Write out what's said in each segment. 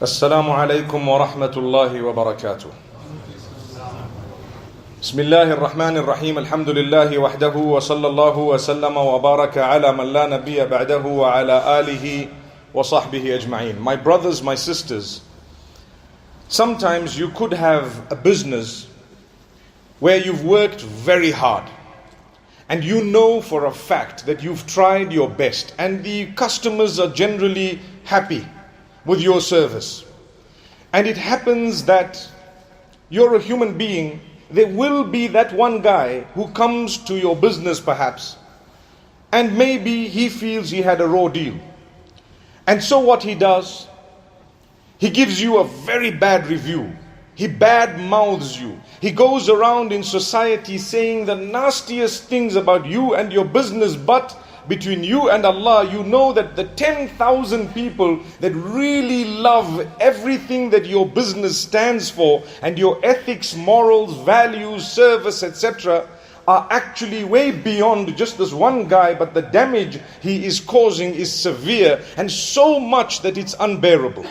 السلام عليكم ورحمة الله وبركاته. بسم الله الرحمن الرحيم. الحمد لله وحده وصلى الله وسلم وبارك على من لا نبي بعده وعلى آله وصحبه أجمعين. My brothers, my sisters, sometimes you could have a business where you've worked very hard and you know for a fact that you've tried your best and the customers are generally happy with your service. And it happens that you're a human being. There will be that one guy who comes to your business perhaps, and maybe he feels he had a raw deal. And so what he does, he gives you a very bad review. He bad mouths you. He goes around in society saying the nastiest things about you and your business, but between you and Allah, you know that the 10,000 people that really love everything that your business stands for and your ethics, morals, values, service, etc. are actually way beyond just this one guy, but the damage he is causing is severe and so much that it's unbearable.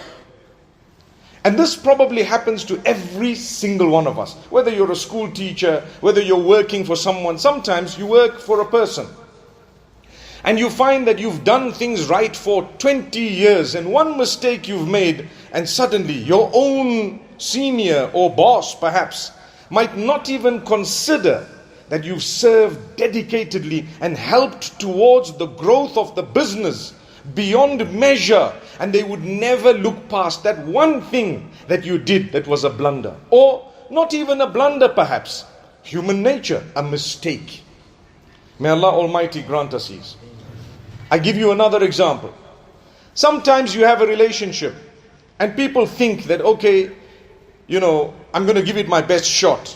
And this probably happens to every single one of us. Whether you're a school teacher, whether you're working for someone, sometimes you work for a person. And you find that you've done things right for 20 years and one mistake you've made and suddenly your own senior or boss perhaps might not even consider that you've served dedicatedly and helped towards the growth of the business beyond measure, and they would never look past that one thing that you did that was a blunder, or not even a blunder perhaps, human nature, a mistake. May Allah Almighty grant us ease. I give you another example. Sometimes you have a relationship and people think that, okay, I'm going to give it my best shot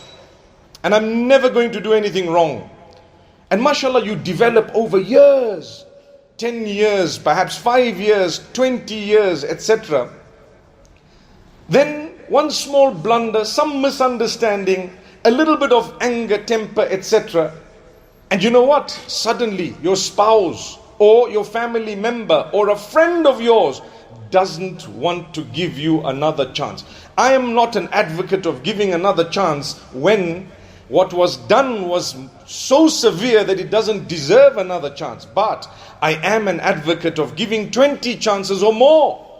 and I'm never going to do anything wrong. And mashallah, you develop over years, 10 years, perhaps 5 years, 20 years, etc. Then one small blunder, some misunderstanding, a little bit of anger, temper, etc. And you know what? Suddenly your spouse or your family member or a friend of yours doesn't want to give you another chance. I am not an advocate of giving another chance when what was done was so severe that it doesn't deserve another chance. But I am an advocate of giving 20 chances or more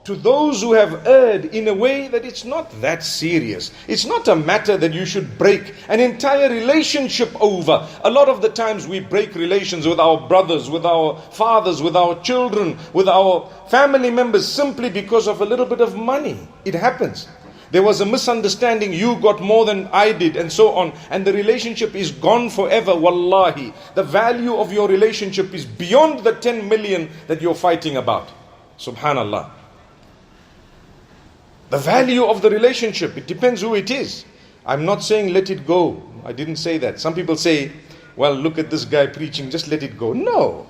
to those who have erred in a way that it's not that serious. It's not a matter that you should break an entire relationship over. A lot of the times we break relations with our brothers, with our fathers, with our children, with our family members simply because of a little bit of money. It happens. There was a misunderstanding, you got more than I did and so on, and the relationship is gone forever. Wallahi, the value of your relationship is beyond the 10 million that you're fighting about. Subhanallah. The value of the relationship, it depends who it is. I'm not saying let it go. I didn't say that. Some people say, well, look at this guy preaching, just let it go. No.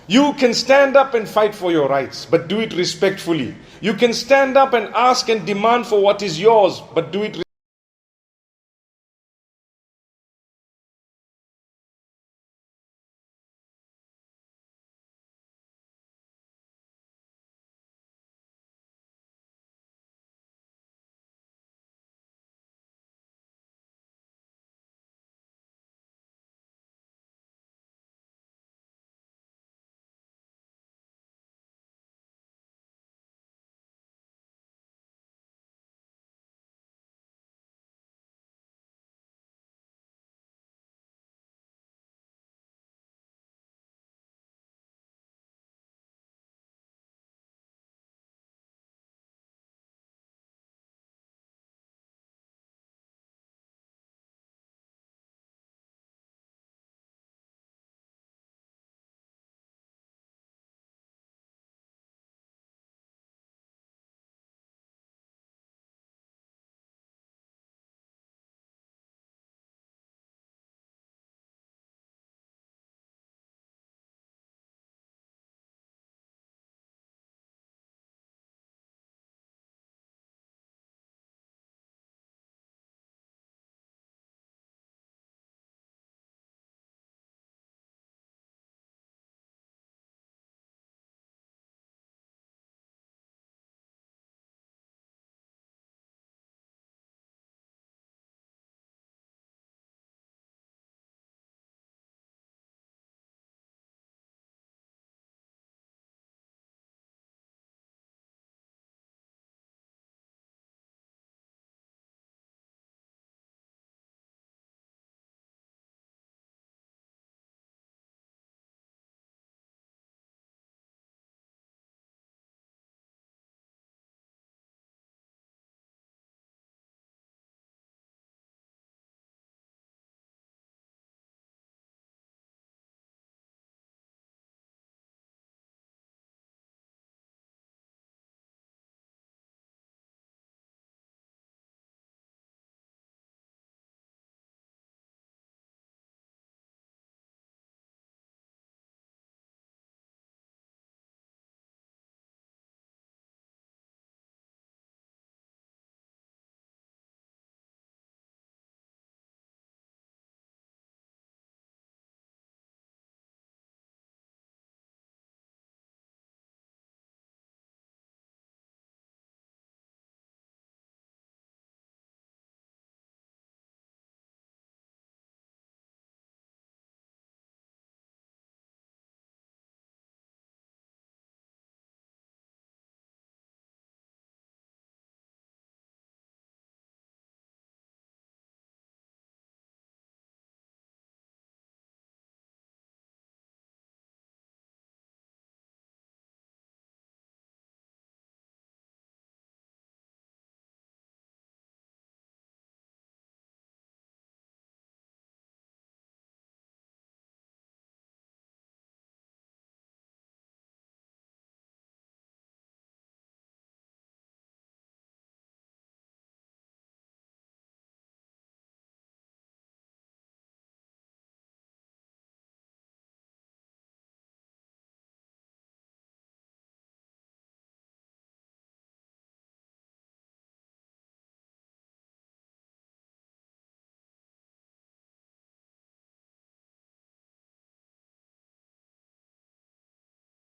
You can stand up and fight for your rights, but do it respectfully. You can stand up and ask and demand for what is yours, but do it